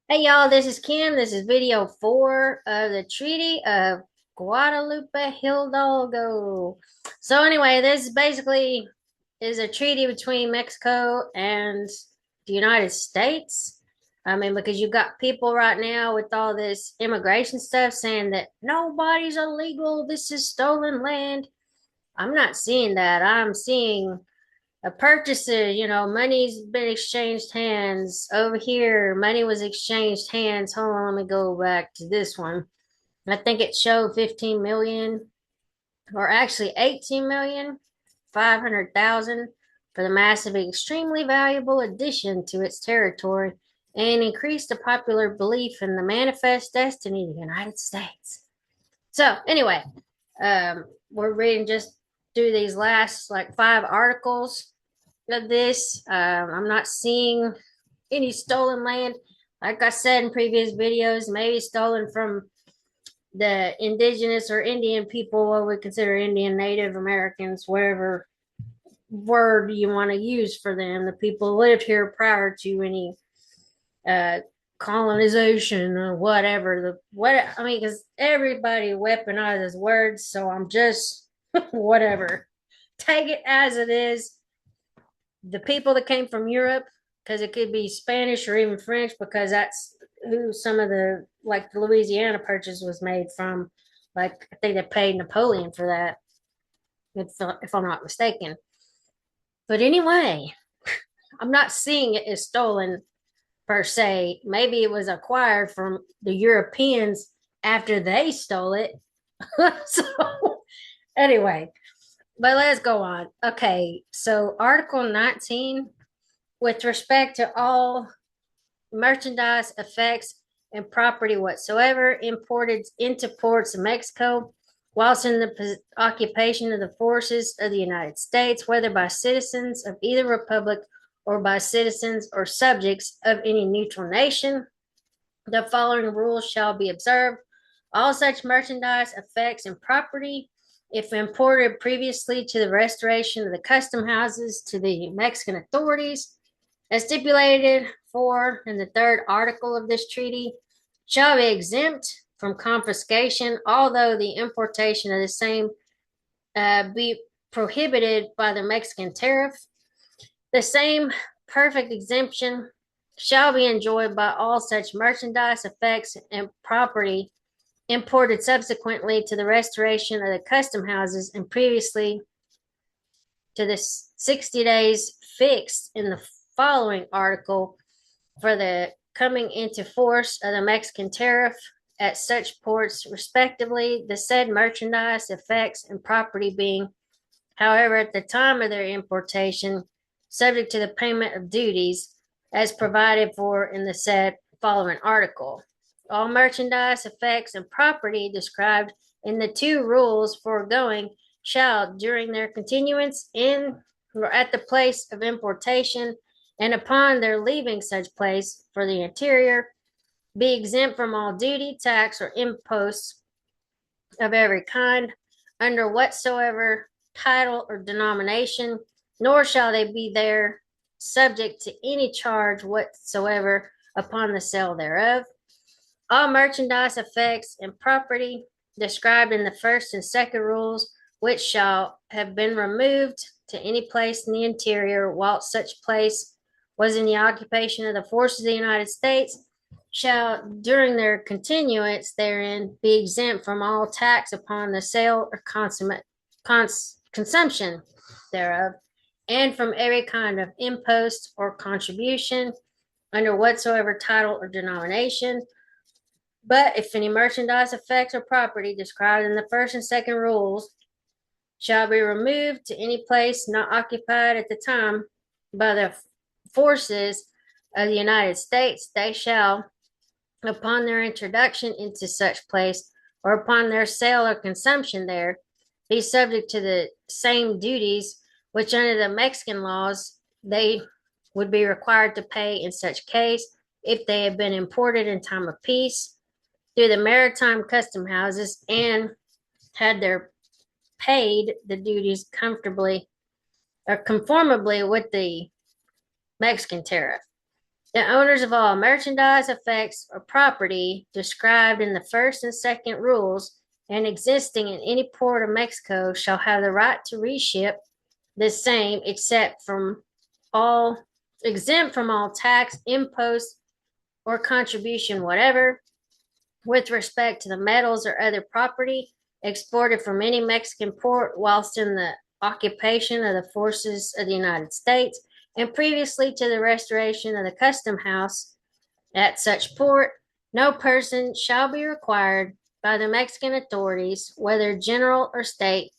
Hey y'all, this is Kim. This is video 4 of the Treaty of Guadalupe Hidalgo. So anyway, this basically is a treaty between Mexico and the United States. I mean, because you've got people right now with all this immigration stuff saying that nobody's illegal, this is stolen land. I'm not seeing that. I'm seeing a purchaser, money's been exchanged hands over here. Money was exchanged hands. Hold on, let me go back to this one. I think it showed 15 million, or actually 18 million 500,000 for the massive, extremely valuable addition to its territory and increased the popular belief in the manifest destiny of the United States. So anyway, we're reading just through these last like 5 articles of this. I'm not seeing any stolen land. Like I said in previous videos, maybe stolen from the indigenous or Indian people, what we consider Indian Native Americans, whatever word you want to use for them. The people who lived here prior to any uh, colonization or whatever. Because everybody weaponizes words, so I'm just whatever. Take it as it is. The people that came from Europe, because it could be Spanish or even French, because that's who some of the Louisiana Purchase was made from. Like, I think they paid Napoleon for that, if I'm not mistaken. But anyway, I'm not seeing it as stolen per se. Maybe it was acquired from the Europeans after they stole it. So, anyway, but let's go on. Okay, so Article 19, with respect to all merchandise, effects, and property whatsoever imported into ports of Mexico whilst in the occupation of the forces of the United States, whether by citizens of either republic or by citizens or subjects of any neutral nation. The following rules shall be observed. All such merchandise, effects, and property, if imported previously to the restoration of the custom houses to the Mexican authorities, as stipulated for in the third article of this treaty, shall be exempt from confiscation, although the importation of the same be prohibited by the Mexican tariff. The same perfect exemption shall be enjoyed by all such merchandise, effects, and property imported subsequently to the restoration of the custom houses and previously to the 60 days fixed in the following article for the coming into force of the Mexican tariff at such ports, respectively, the said merchandise, effects, and property being, however, at the time of their importation, subject to the payment of duties as provided for in the said following article. All merchandise, effects, and property described in the two rules foregoing shall, during their continuance in or at the place of importation and upon their leaving such place for the interior, be exempt from all duty, tax, or imposts of every kind, under whatsoever title or denomination, nor shall they be there subject to any charge whatsoever upon the sale thereof. All merchandise, effects, and property described in the first and second rules, which shall have been removed to any place in the interior whilst such place was in the occupation of the forces of the United States, shall, during their continuance therein, be exempt from all tax upon the sale or consumption thereof, and from every kind of impost or contribution under whatsoever title or denomination. But if any merchandise, effects, or property described in the first and second rules shall be removed to any place not occupied at the time by the forces of the United States, they shall, upon their introduction into such place or upon their sale or consumption there, be subject to the same duties which under the Mexican laws they would be required to pay in such case if they had been imported in time of peace through the maritime custom houses and had their paid the duties comfortably or conformably with the Mexican tariff. The owners of all merchandise, effects, or property described in the first and second rules and existing in any port of Mexico shall have the right to reship the same all exempt from all tax, impost, or contribution whatever with respect to the metals or other property exported from any Mexican port whilst in the occupation of the forces of the United States and previously to the restoration of the custom house at such port. No person shall be required by the Mexican authorities, whether general or state,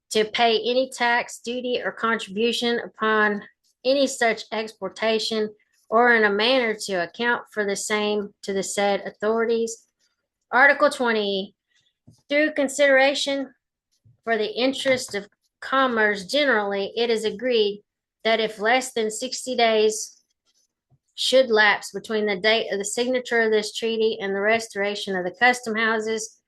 to pay any tax, duty, or contribution upon any such exportation or in a manner to account for the same to the said authorities. Article 20. Through consideration for the interest of commerce generally, it is agreed that if less than 60 days should lapse between the date of the signature of this treaty and the restoration of the custom houses,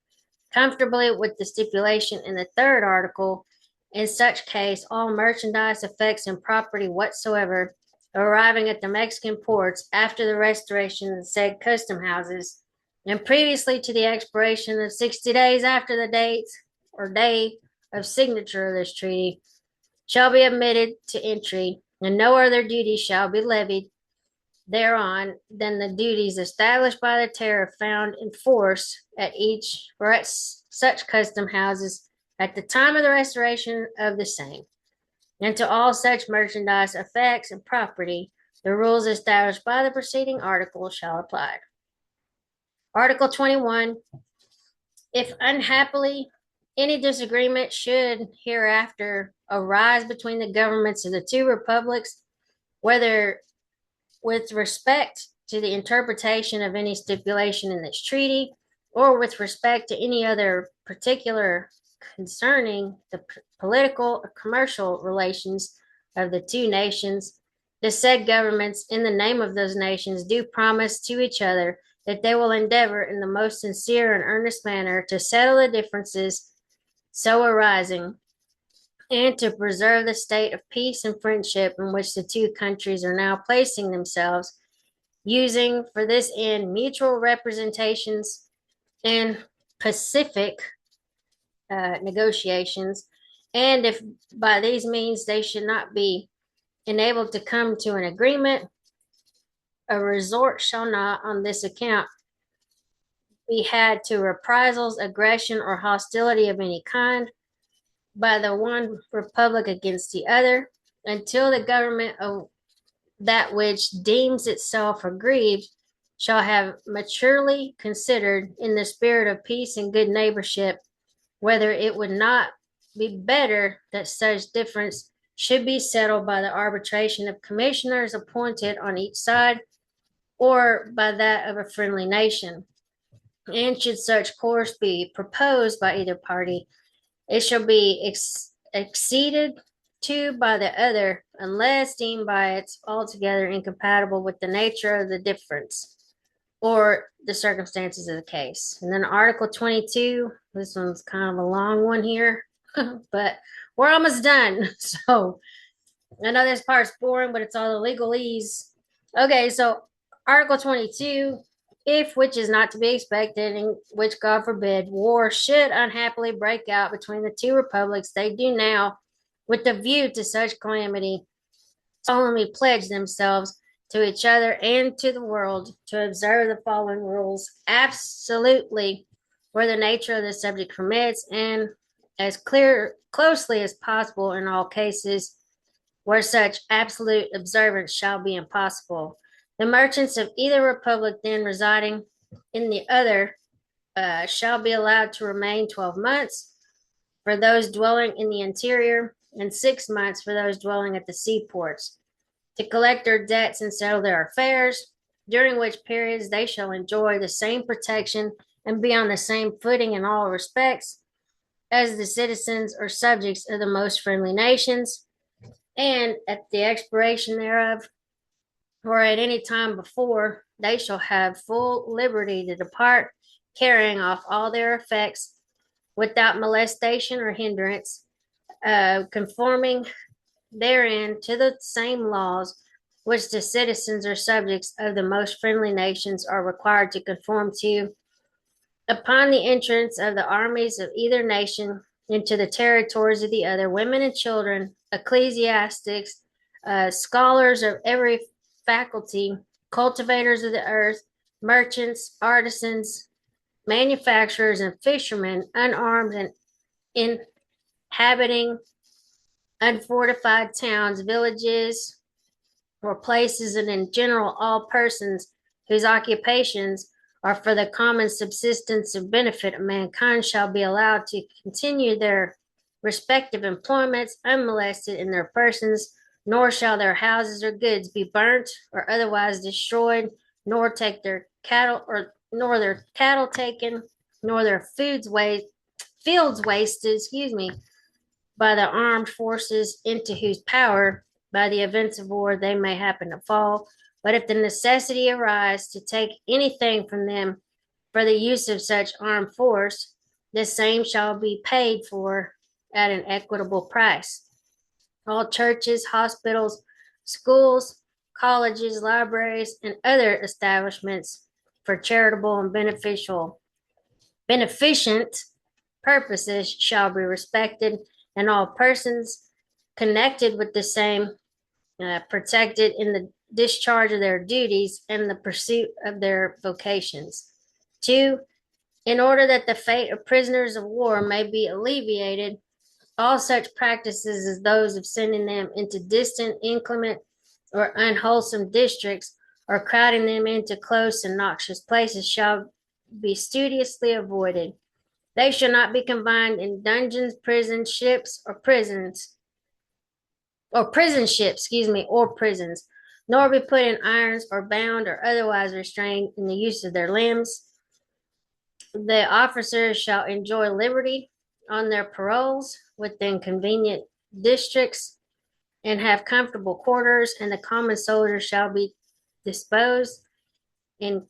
comfortably with the stipulation in the third article, in such case, all merchandise, effects, and property whatsoever arriving at the Mexican ports after the restoration of the said custom houses and previously to the expiration of 60 days after the date or day of signature of this treaty shall be admitted to entry, and no other duty shall be levied thereon than the duties established by the tariff found in force at each or at such custom houses at the time of the restoration of the same. And to all such merchandise, effects, and property, the rules established by the preceding article shall apply. Article 21. If unhappily any disagreement should hereafter arise between the governments of the two republics, whether with respect to the interpretation of any stipulation in this treaty or with respect to any other particular concerning the political or commercial relations of the two nations, the said governments, in the name of those nations, do promise to each other that they will endeavor in the most sincere and earnest manner to settle the differences so arising and to preserve the state of peace and friendship in which the two countries are now placing themselves, using for this end mutual representations and pacific negotiations. And if by these means they should not be enabled to come to an agreement, a resort shall not, on this account, be had to reprisals, aggression, or hostility of any kind by the one republic against the other, until the government of that which deems itself aggrieved shall have maturely considered, in the spirit of peace and good neighborship, whether it would not be better that such difference should be settled by the arbitration of commissioners appointed on each side or by that of a friendly nation. And should such course be proposed by either party, it shall be acceded to by the other, unless deemed by it altogether incompatible with the nature of the difference or the circumstances of the case. And then Article 22, this one's kind of a long one here, but we're almost done. So I know this part's boring, but it's all the legalese. Okay, so Article 22, if which is not to be expected, in which God forbid, war should unhappily break out between the two republics, they do now, with the view to such calamity, solemnly pledge themselves to each other and to the world to observe the following rules absolutely where the nature of the subject permits, and as closely as possible in all cases where such absolute observance shall be impossible. The merchants of either republic then residing in the other shall be allowed to remain 12 months for those dwelling in the interior and 6 months for those dwelling at the seaports to collect their debts and settle their affairs, during which periods they shall enjoy the same protection and be on the same footing in all respects as the citizens or subjects of the most friendly nations. And at the expiration thereof, or at any time before, they shall have full liberty to depart, carrying off all their effects without molestation or hindrance, conforming therein to the same laws which the citizens or subjects of the most friendly nations are required to conform to. Upon the entrance of the armies of either nation into the territories of the other, women and children, ecclesiastics, scholars of every faculty, cultivators of the earth, merchants, artisans, manufacturers, and fishermen, unarmed and inhabiting unfortified towns, villages, or places, and in general all persons whose occupations are for the common subsistence and benefit of mankind shall be allowed to continue their respective employments unmolested in their persons, nor shall their houses or goods be burnt or otherwise destroyed, nor take their cattle or nor their cattle taken, nor their fields wasted, by the armed forces into whose power, by the events of war, they may happen to fall. But if the necessity arise to take anything from them for the use of such armed force, the same shall be paid for at an equitable price. All churches, hospitals, schools, colleges, libraries, and other establishments for charitable and beneficent purposes shall be respected, and all persons connected with the same protected in the discharge of their duties and the pursuit of their vocations. 2. In order that the fate of prisoners of war may be alleviated, all such practices as those of sending them into distant, inclement, or unwholesome districts, or crowding them into close and noxious places shall be studiously avoided. They shall not be confined in dungeons, prisons, ships, or prisons, or prison ships, or prisons, nor be put in irons or bound or otherwise restrained in the use of their limbs. The officers shall enjoy liberty on their paroles within convenient districts and have comfortable quarters, and the common soldiers shall be disposed in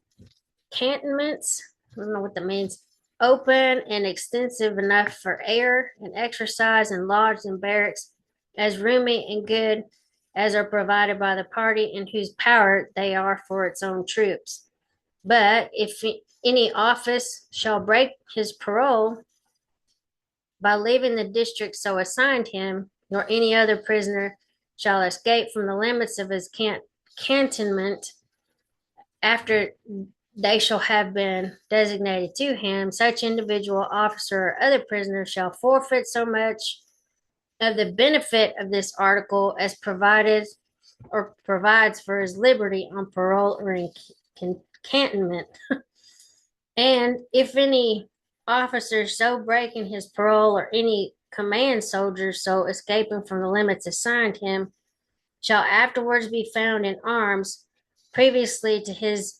cantonments. I don't know what that means. Open and extensive enough for air and exercise, and lodged in barracks as roomy and good as are provided by the party in whose power they are for its own troops. But if any office shall break his parole by leaving the district so assigned him, nor any other prisoner shall escape from the limits of his cantonment after they shall have been designated to him, such individual officer or other prisoner shall forfeit so much of the benefit of this article as provided or provides for his liberty on parole or in cantonment. And if any officer so breaking his parole, or any command soldier so escaping from the limits assigned him, shall afterwards be found in arms previously to his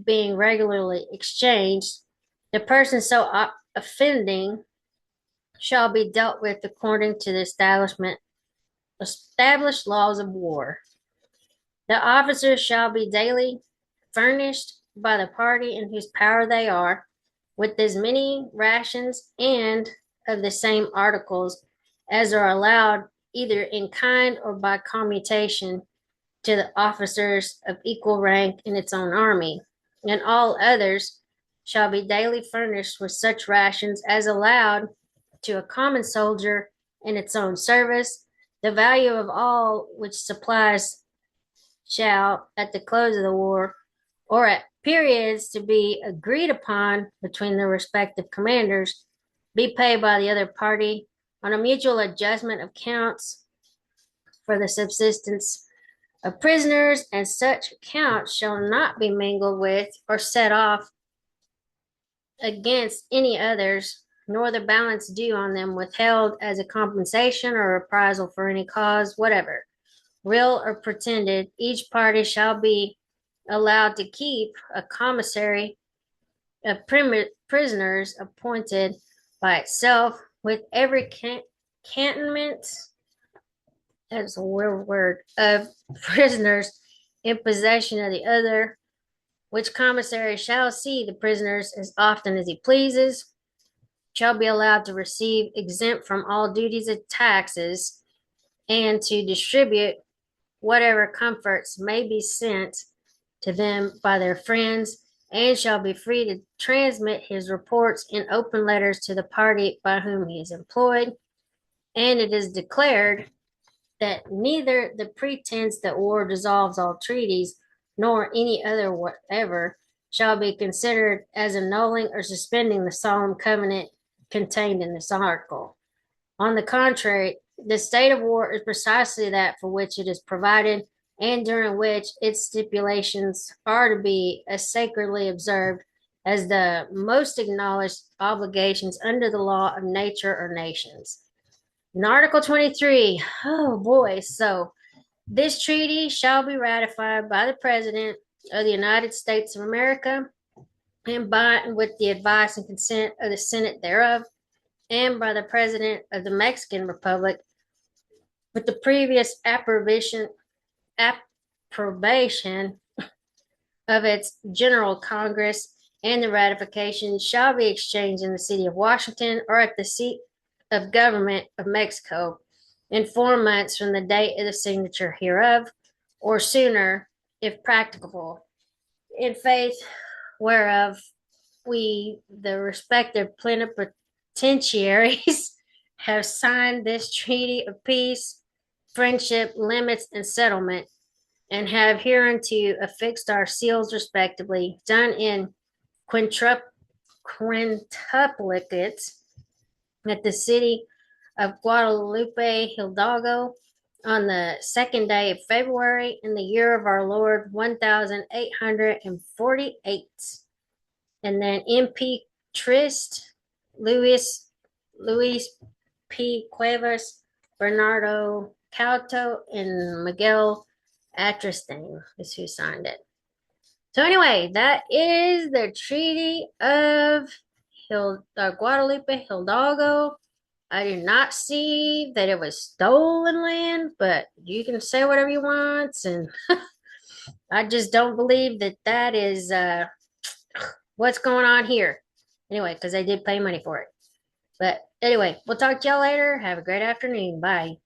being regularly exchanged, the person so offending shall be dealt with according to the established laws of war. The officers shall be daily furnished by the party in whose power they are with as many rations and of the same articles as are allowed either in kind or by commutation to the officers of equal rank in its own army, and all others shall be daily furnished with such rations as allowed to a common soldier in its own service. The value of all which supplies shall, at the close of the war, or at periods to be agreed upon between the respective commanders, be paid by the other party on a mutual adjustment of accounts for the subsistence of prisoners, and such accounts shall not be mingled with or set off against any others, nor the balance due on them withheld as a compensation or reprisal for any cause whatever, real or pretended. Each party shall be allowed to keep a commissary of prisoners appointed by itself, with every cantonment, that's a weird word, of prisoners in possession of the other, which commissary shall see the prisoners as often as he pleases, shall be allowed to receive exempt from all duties and taxes, and to distribute whatever comforts may be sent to them by their friends, and shall be free to transmit his reports in open letters to the party by whom he is employed. And it is declared that neither the pretense that war dissolves all treaties, nor any other whatever, shall be considered as annulling or suspending the solemn covenant contained in this article. On the contrary, the state of war is precisely that for which it is provided, and during which its stipulations are to be as sacredly observed as the most acknowledged obligations under the law of nature or nations. In Article 23, oh boy, so this treaty shall be ratified by the President of the United States of America and by and with the advice and consent of the Senate thereof, and by the President of the Mexican Republic with the previous approbation of its General Congress, and the ratification shall be exchanged in the city of Washington or at the seat of government of Mexico in 4 months from the date of the signature hereof, or sooner, if practicable, in faith whereof we, the respective plenipotentiaries, have signed this treaty of peace, friendship, limits, and settlement, and have hereunto affixed our seals respectively, done in quintuplicate at the city of Guadalupe Hidalgo on the second day of February in the year of our Lord 1848. And then MP Trist, Luis P. Cuevas, Bernardo Calto, and Miguel Atristain is who signed it. So anyway, that is the Treaty of Guadalupe Hidalgo. I do not see that it was stolen land, but you can say whatever you want, and I just don't believe that that is what's going on here. Anyway, because they did pay money for it. But anyway, we'll talk to y'all later. Have a great afternoon. Bye.